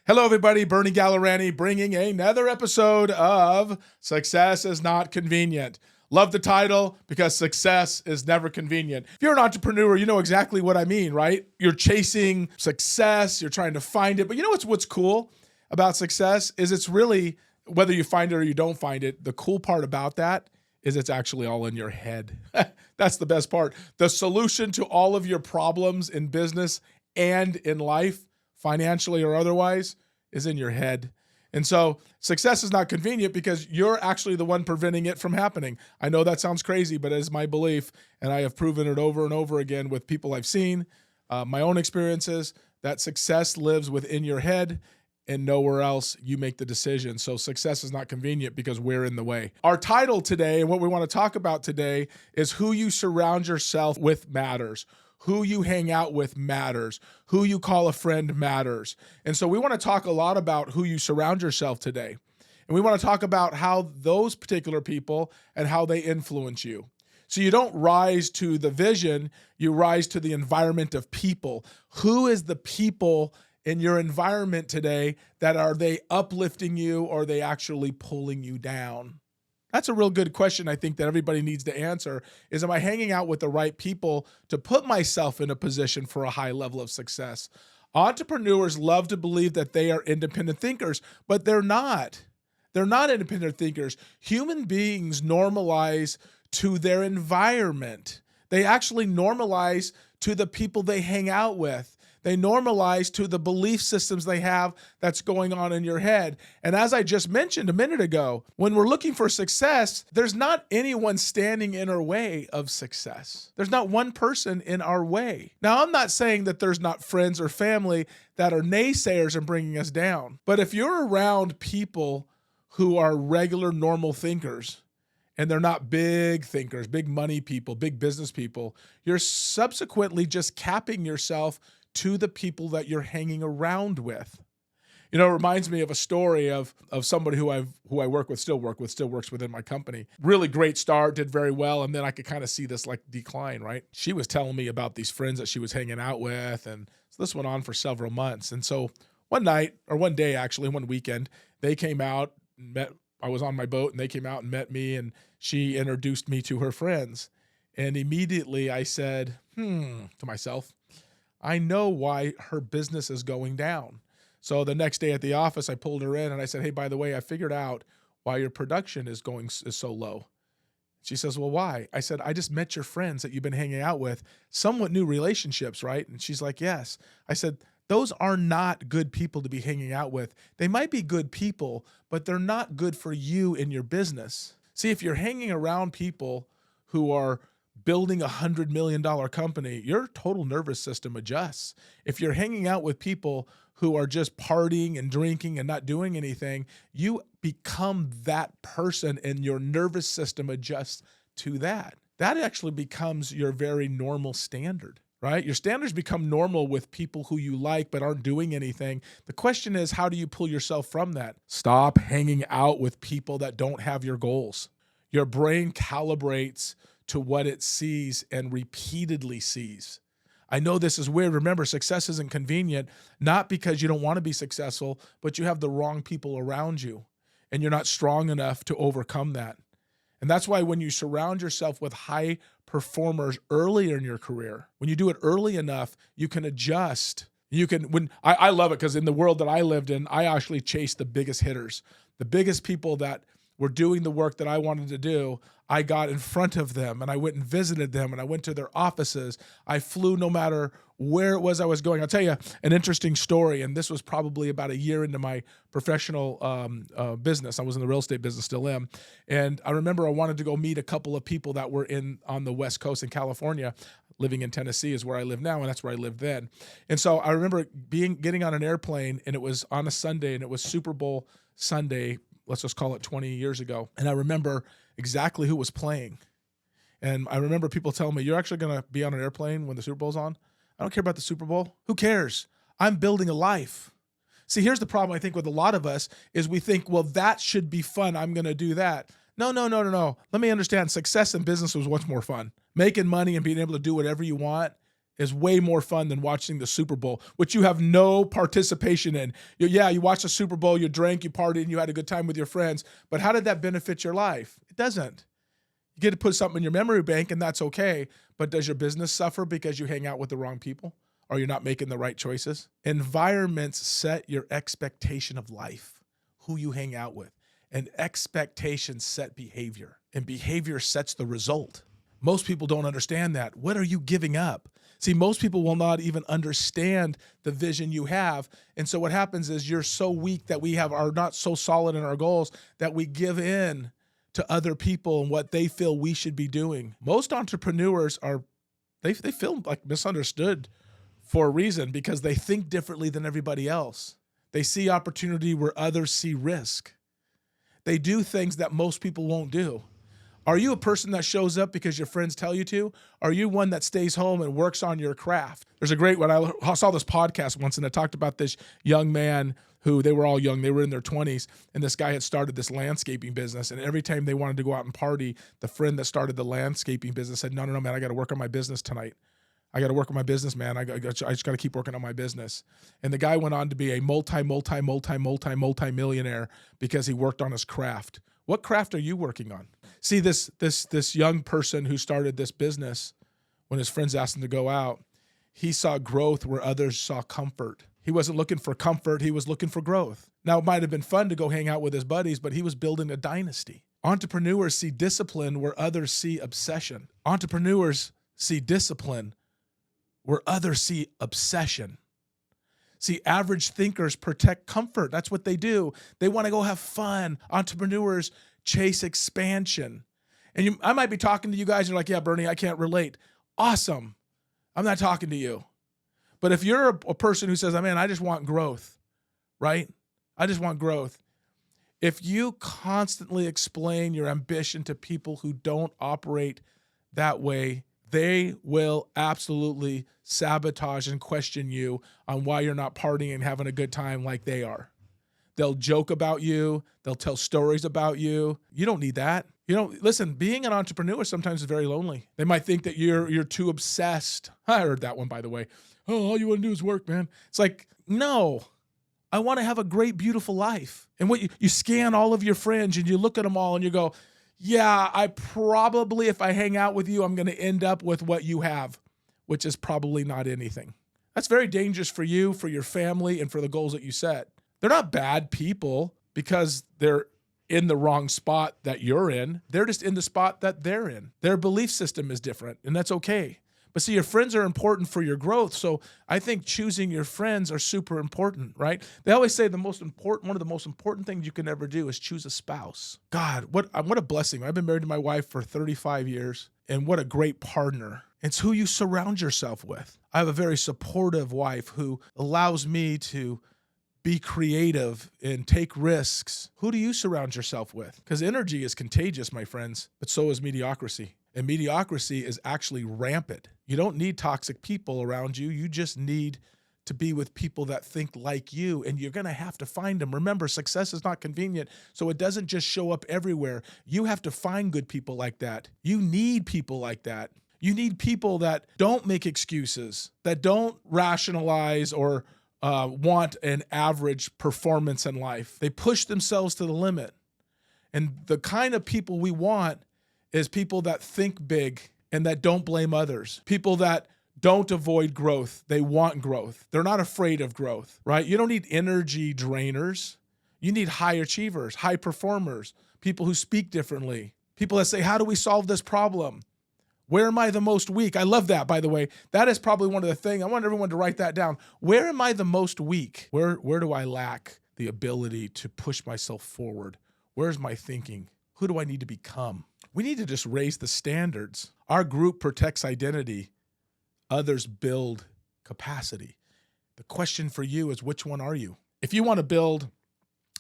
Hello, everybody. Bernie Gallerani bringing another episode of Success is Not Convenient. Love the title because success is never convenient. If you're an entrepreneur, you know exactly what I mean, right? You're chasing success, you're trying to find it. But you know what's cool about success is it's really, whether you find it or you don't find it, the cool part about that is it's actually all in your head. That's the best part. The solution to all of your problems in business and in life, financially or otherwise, is in your head. And so success is not convenient because you're actually the one preventing it from happening. I know that sounds crazy, but it is my belief, and I have proven it over and over again with people I've seen, my own experiences, that success lives within your head and nowhere else. You make the decision. So success is not convenient because we're in the way. Our title today and what we want to talk about today is who you surround yourself with matters. Who you hang out with matters. Who you call a friend matters. And so we want to talk a lot about who you surround yourself today. And we want to talk about how those particular people and how they influence you. So you don't rise to the vision, you rise to the environment of people. Who is the people in your environment today that are they uplifting you or are they actually pulling you down? That's a real good question I think that everybody needs to answer is, am I hanging out with the right people to put myself in a position for a high level of success? Entrepreneurs love to believe that they are independent thinkers, but they're not. They're not independent thinkers. Human beings normalize to their environment. They actually normalize to the people they hang out with. They normalize to the belief systems they have that's going on in your head. And as I just mentioned a minute ago, when we're looking for success, there's not anyone standing in our way of success. There's not one person in our way. Now, I'm not saying that there's not friends or family that are naysayers and bringing us down. But if you're around people who are regular, normal thinkers, and they're not big thinkers, big money people, big business people, you're subsequently just capping yourself to the people that you're hanging around with. You know, it reminds me of a story of somebody who I work with, still works within my company. Really great start, did very well, and then I could kind of see this like decline, right? She was telling me about these friends that she was hanging out with, and so this went on for several months. And so one weekend, they came out and met. I was on my boat, and they came out and met me, and she introduced me to her friends. And immediately I said, to myself, I know why her business is going down. So the next day at the office, I pulled her in and I said, hey, by the way, I figured out why your production is so low. She says, well, why? I said, I just met your friends that you've been hanging out with, somewhat new relationships, right? And she's like, yes. I said, those are not good people to be hanging out with. They might be good people, but they're not good for you in your business. See, if you're hanging around people who are building $100 million company, your total nervous system adjusts. If you're hanging out with people who are just partying and drinking and not doing anything, you become that person and your nervous system adjusts to that. That actually becomes your very normal standard, right? Your standards become normal with people who you like but aren't doing anything. The question is, how do you pull yourself from that? Stop hanging out with people that don't have your goals. Your brain calibrates to what it sees and repeatedly sees. I know this is weird. Remember, success isn't convenient, not because you don't want to be successful, but you have the wrong people around you and you're not strong enough to overcome that. And that's why when you surround yourself with high performers earlier in your career, when you do it early enough, you can adjust. I love it because in the world that I lived in, I actually chased the biggest hitters, the biggest people that were doing the work that I wanted to do. I got in front of them and I went and visited them and I went to their offices. I flew no matter where it was I was going. I'll tell you an interesting story. And this was probably about a year into my professional business. I was in the real estate business, still am. And I remember I wanted to go meet a couple of people that were on the West Coast in California. Living in Tennessee is where I live now, and that's where I lived then. And so I remember getting on an airplane, and it was on a Sunday, and it was Super Bowl Sunday, let's just call it 20 years ago. And I remember exactly who was playing. And I remember people telling me, you're actually going to be on an airplane when the Super Bowl's on? I don't care about the Super Bowl. Who cares? I'm building a life. See, here's the problem I think with a lot of us is we think, well, that should be fun. I'm going to do that. No. Let me understand. Success in business was much more fun. Making money and being able to do whatever you want is way more fun than watching the Super Bowl, which you have no participation in. You watched the Super Bowl, you drank, you partied, and you had a good time with your friends. But how did that benefit your life? It doesn't. You get to put something in your memory bank, and that's okay. But does your business suffer because you hang out with the wrong people? Or you're not making the right choices? Environments set your expectation of life, who you hang out with. And expectations set behavior. And behavior sets the result. Most people don't understand that. What are you giving up? See, most people will not even understand the vision you have. And so what happens is you're so weak that we are not so solid in our goals that we give in to other people and what they feel we should be doing. Most entrepreneurs they feel like misunderstood for a reason because they think differently than everybody else. They see opportunity where others see risk. They do things that most people won't do. Are you a person that shows up because your friends tell you to? Are you one that stays home and works on your craft? There's a great one. I saw this podcast once, and it talked about this young man who, they were all young, they were in their 20s, and this guy had started this landscaping business, and every time they wanted to go out and party, the friend that started the landscaping business said, no, man, I got to work on my business tonight. I got to work on my business, man. I just got to keep working on my business. And the guy went on to be a multi-millionaire because he worked on his craft. What craft are you working on? See, this young person who started this business, when his friends asked him to go out, he saw growth where others saw comfort. He wasn't looking for comfort. He was looking for growth. Now, it might have been fun to go hang out with his buddies, but he was building a dynasty. Entrepreneurs see discipline where others see obsession. Entrepreneurs see discipline where others see obsession. See, average thinkers protect comfort. That's what they do. They want to go have fun. Entrepreneurs chase expansion. And I might be talking to you guys, and you're like, yeah, Bernie, I can't relate. Awesome. I'm not talking to you. But if you're a person who says, oh, man, I just want growth, right? I just want growth. If you constantly explain your ambition to people who don't operate that way, they will absolutely sabotage and question you on why you're not partying and having a good time like they are. They'll joke about you. They'll tell stories about you. You don't need that. Listen, being an entrepreneur sometimes is very lonely. They might think that you're too obsessed. I heard that one, by the way. Oh, all you want to do is work, man. It's like, no, I want to have a great, beautiful life. And what you scan all of your friends and you look at them all and you go, yeah, I probably, if I hang out with you, I'm going to end up with what you have, which is probably not anything. That's very dangerous for you, for your family, and for the goals that you set. They're not bad people because they're in the wrong spot that you're in. They're just in the spot that they're in. Their belief system is different, and that's okay. But see, your friends are important for your growth. So I think choosing your friends are super important, right? They always say one of the most important things you can ever do is choose a spouse. God, what a blessing. I've been married to my wife for 35 years, and what a great partner. It's who you surround yourself with. I have a very supportive wife who allows me to be creative and take risks. Who do you surround yourself with? Because energy is contagious, my friends, but so is mediocrity. And mediocrity is actually rampant. You don't need toxic people around you. You just need to be with people that think like you, and you're going to have to find them. Remember, success is not convenient, so it doesn't just show up everywhere. You have to find good people like that. You need people like that. You need people that don't make excuses, that don't rationalize or want an average performance in life. They push themselves to the limit. And the kind of people we want is people that think big and that don't blame others. People that don't avoid growth. They want growth. They're not afraid of growth, right? You don't need energy drainers. You need high achievers, high performers, people who speak differently, people that say, how do we solve this problem? Where am I the most weak? I love that, by the way. That is probably one of the things. I want everyone to write that down. Where am I the most weak? Where do I lack the ability to push myself forward? Where's my thinking? Who do I need to become? We need to just raise the standards. Our group protects identity. Others build capacity. The question for you is, which one are you? If you want to build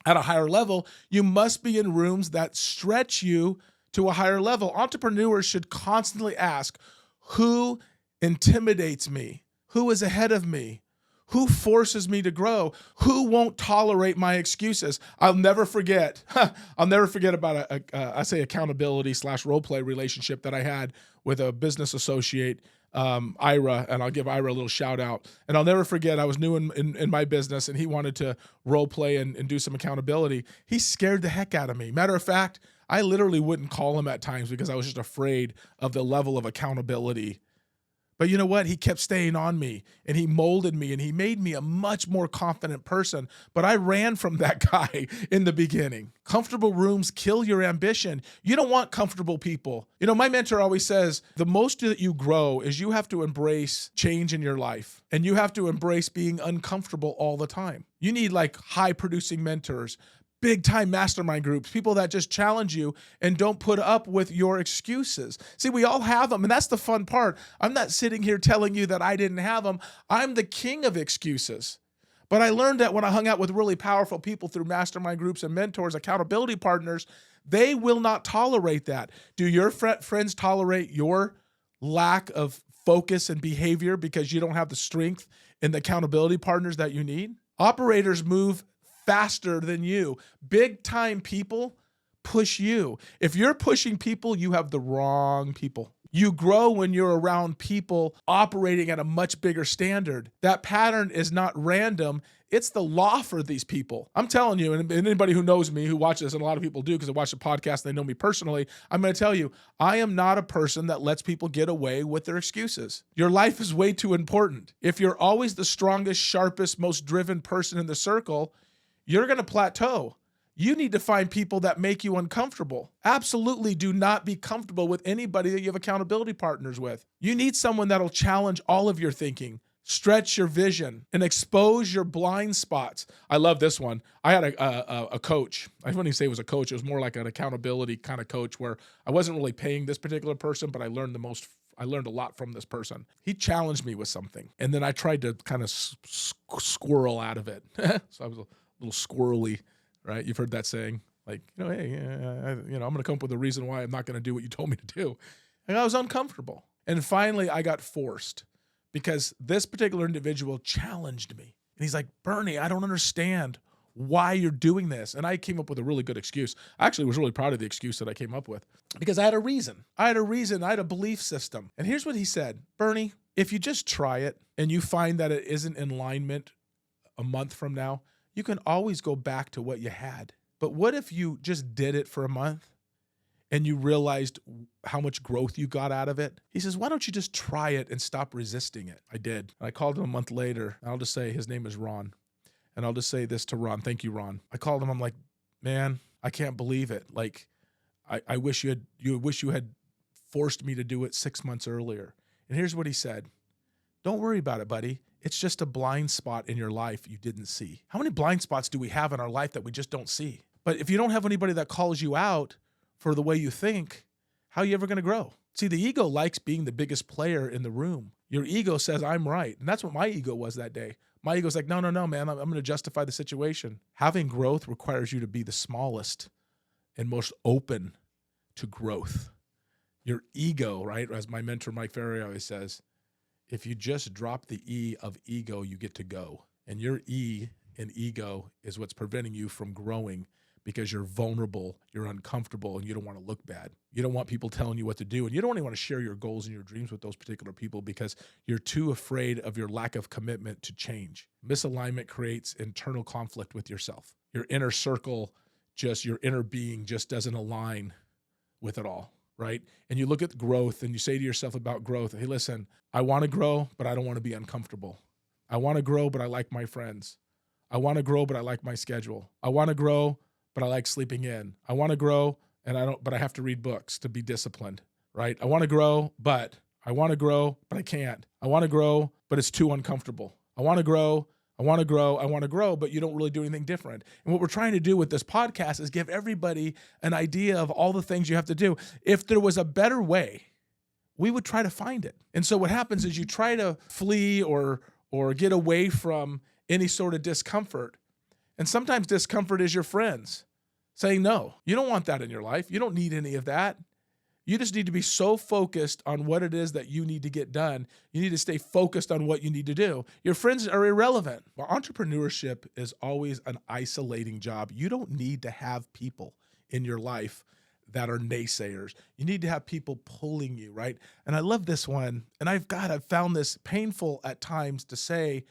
at a higher level, you must be in rooms that stretch you to a higher level. Entrepreneurs should constantly ask, who intimidates me? Who is ahead of me? Who forces me to grow? Who won't tolerate my excuses? I'll never forget about I say accountability / role play relationship that I had with a business associate Ira, and I'll give Ira a little shout out. And I'll never forget, I was new in my business, and he wanted to role play and do some accountability. He scared the heck out of me. Matter of fact, I literally wouldn't call him at times because I was just afraid of the level of accountability. But you know what? He kept staying on me, and he molded me, and he made me a much more confident person. But I ran from that guy in the beginning. Comfortable rooms kill your ambition. You don't want comfortable people. You know, my mentor always says, the most that you grow is you have to embrace change in your life, and you have to embrace being uncomfortable all the time. You need like high-producing mentors, big-time mastermind groups, people that just challenge you and don't put up with your excuses. See, we all have them, and that's the fun part. I'm not sitting here telling you that I didn't have them. I'm the king of excuses. But I learned that when I hung out with really powerful people through mastermind groups and mentors, accountability partners, they will not tolerate that. Do your friends tolerate your lack of focus and behavior because you don't have the strength and the accountability partners that you need? Operators move faster than you. Big time people push you. If you're pushing people, you have the wrong people. You grow when you're around people operating at a much bigger standard. That pattern is not random. It's the law for these people. I'm telling you, and anybody who knows me, who watches this, and a lot of people do because they watch the podcast and they know me personally, I'm going to tell you, I am not a person that lets people get away with their excuses. Your life is way too important. If you're always the strongest, sharpest, most driven person in the circle, you're going to plateau. You need to find people that make you uncomfortable. Absolutely do not be comfortable with anybody that you have accountability partners with. You need someone that'll challenge all of your thinking, stretch your vision, and expose your blind spots. I love this one. I had a coach. I wouldn't even say it was a coach. It was more like an accountability kind of coach where I wasn't really paying this particular person, but I learned a lot from this person. He challenged me with something, and then I tried to kind of squirrel out of it. So I was a little squirrely, right? You've heard that saying, like, hey, I'm going to come up with a reason why I'm not going to do what you told me to do. And I was uncomfortable. And finally, I got forced because this particular individual challenged me. And he's like, Bernie, I don't understand why you're doing this. And I came up with a really good excuse. I actually was really proud of the excuse that I came up with because I had a reason. I had a belief system. And here's what he said, Bernie, if you just try it and you find that it isn't in alignment a month from now, you can always go back to what you had. But what if you just did it for a month and you realized how much growth you got out of it? He says, why don't you just try it and stop resisting it? I did. And I called him a month later. I'll just say his name is Ron. And I'll just say this to Ron. Thank you, Ron. I called him. I'm like, man, I can't believe it. Like, I wish you had forced me to do it 6 months earlier. And here's what he said. Don't worry about it, buddy. It's just a blind spot in your life you didn't see. How many blind spots do we have in our life that we just don't see? But if you don't have anybody that calls you out for the way you think, how are you ever going to grow? See, the ego likes being the biggest player in the room. Your ego says, I'm right. And that's what my ego was that day. My ego's like, no, man, I'm going to justify the situation. Having growth requires you to be the smallest and most open to growth. Your ego, right? As my mentor, Mike Ferry, always says, if you just drop the E of ego, you get to go. And your E in ego is what's preventing you from growing because you're vulnerable, you're uncomfortable, and you don't want to look bad. You don't want people telling you what to do, and you don't even want to share your goals and your dreams with those particular people because you're too afraid of your lack of commitment to change. Misalignment creates internal conflict with yourself. Your inner circle, your inner being just doesn't align with it all. Right? And you look at growth and you say to yourself about growth, hey, listen, I want to grow, but I don't want to be uncomfortable. I want to grow, but I like my friends. I want to grow, but I like my schedule. I want to grow, but I like sleeping in. I want to grow, but I have to read books to be disciplined, right? I want to grow, but I can't. I want to grow, but it's too uncomfortable. I want to grow, but you don't really do anything different. And what we're trying to do with this podcast is give everybody an idea of all the things you have to do. If there was a better way, we would try to find it. And so what happens is you try to flee or get away from any sort of discomfort. And sometimes discomfort is your friends saying, no, you don't want that in your life. You don't need any of that. You just need to be so focused on what it is that you need to get done. You need to stay focused on what you need to do. Your friends are irrelevant. Well, entrepreneurship is always an isolating job. You don't need to have people in your life that are naysayers. You need to have people pulling you, right? And I love this one. And I've found this painful at times to say,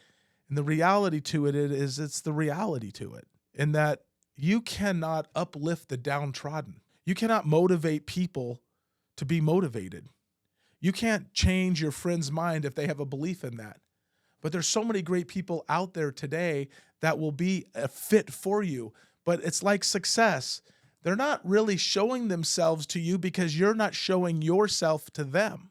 and the reality to it is it's the reality to it, in that you cannot uplift the downtrodden. You cannot motivate people to be motivated. You can't change your friend's mind if they have a belief in that. But there's so many great people out there today that will be a fit for you. But it's like success. They're not really showing themselves to you because you're not showing yourself to them.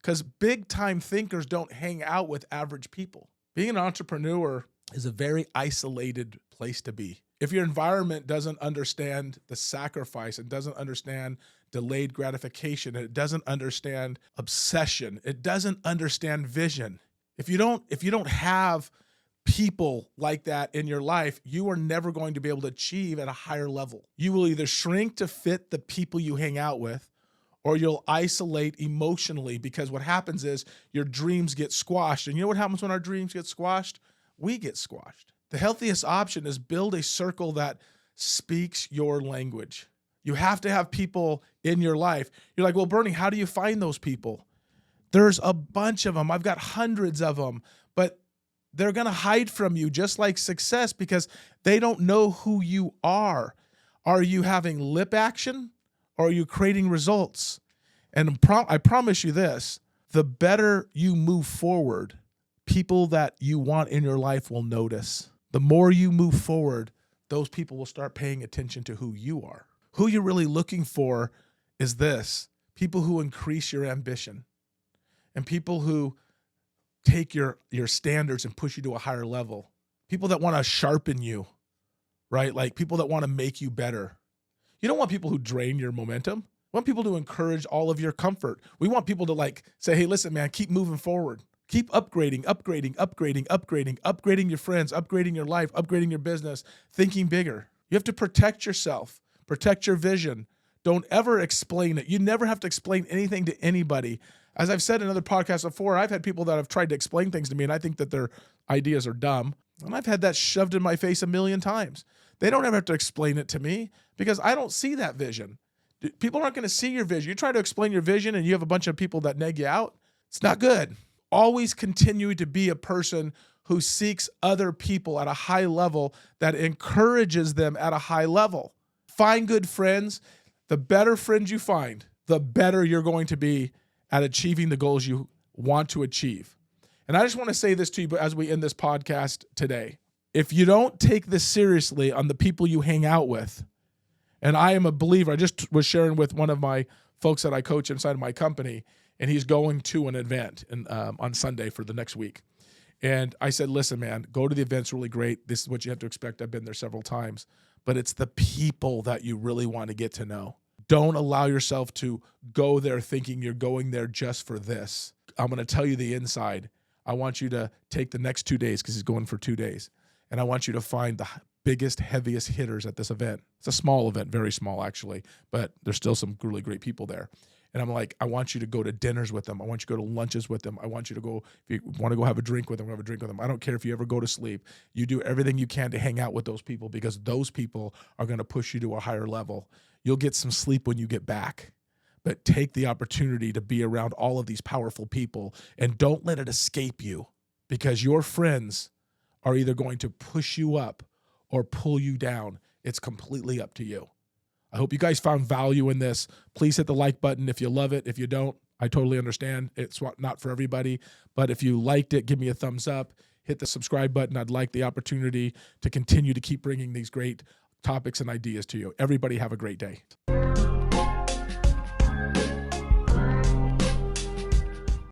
Because big time thinkers don't hang out with average people. Being an entrepreneur is a very isolated place to be. If your environment doesn't understand the sacrifice, and doesn't understand delayed gratification, and it doesn't understand obsession, it doesn't understand vision. If you don't have people like that in your life, you are never going to be able to achieve at a higher level. You will either shrink to fit the people you hang out with, or you'll isolate emotionally, because what happens is your dreams get squashed. And you know what happens when our dreams get squashed? We get squashed. The healthiest option is build a circle that speaks your language. You have to have people in your life. You're like, well, Bernie, how do you find those people? There's a bunch of them. I've got hundreds of them, but they're going to hide from you, just like success, because they don't know who you are. Are you having lip action, or are you creating results? And I promise you this, the better you move forward, people that you want in your life will notice. The more you move forward, those people will start paying attention to who you are. Who you're really looking for is this: people who increase your ambition, and people who take your standards and push you to a higher level. People that want to sharpen you, right? Like people that want to make you better. You don't want people who drain your momentum. We want people to encourage all of your comfort. We want people to like say, hey, listen, man, keep moving forward. Keep upgrading your friends, upgrading your life, upgrading your business, thinking bigger. You have to protect yourself, protect your vision. Don't ever explain it. You never have to explain anything to anybody. As I've said in other podcasts before, I've had people that have tried to explain things to me, and I think that their ideas are dumb. And I've had that shoved in my face a million times. They don't ever have to explain it to me because I don't see that vision. People aren't going to see your vision. You try to explain your vision and you have a bunch of people that neg you out. It's not good. Always continue to be a person who seeks other people at a high level, that encourages them at a high level. Find good friends. The better friends you find, the better you're going to be at achieving the goals you want to achieve. And I just want to say this to you as we end this podcast today. If you don't take this seriously on the people you hang out with, and I am a believer, I just was sharing with one of my folks that I coach inside of my company, and he's going to an event on Sunday for the next week. And I said, listen, man, go to the event's really great. This is what you have to expect. I've been there several times. But it's the people that you really want to get to know. Don't allow yourself to go there thinking you're going there just for this. I'm going to tell you the inside. I want you to take the next 2 days, because he's going for 2 days. And I want you to find the biggest, heaviest hitters at this event. It's a small event, very small actually, but there's still some really great people there. And I'm like, I want you to go to dinners with them. I want you to go to lunches with them. I want you to go, if you want to go have a drink with them, have a drink with them. I don't care if you ever go to sleep. You do everything you can to hang out with those people, because those people are going to push you to a higher level. You'll get some sleep when you get back, but take the opportunity to be around all of these powerful people, and don't let it escape you, because your friends are either going to push you up or pull you down. It's completely up to you. I hope you guys found value in this. Please hit the like button if you love it. If you don't, I totally understand. It's not for everybody. But if you liked it, give me a thumbs up. Hit the subscribe button. I'd like the opportunity to continue to keep bringing these great topics and ideas to you. Everybody have a great day.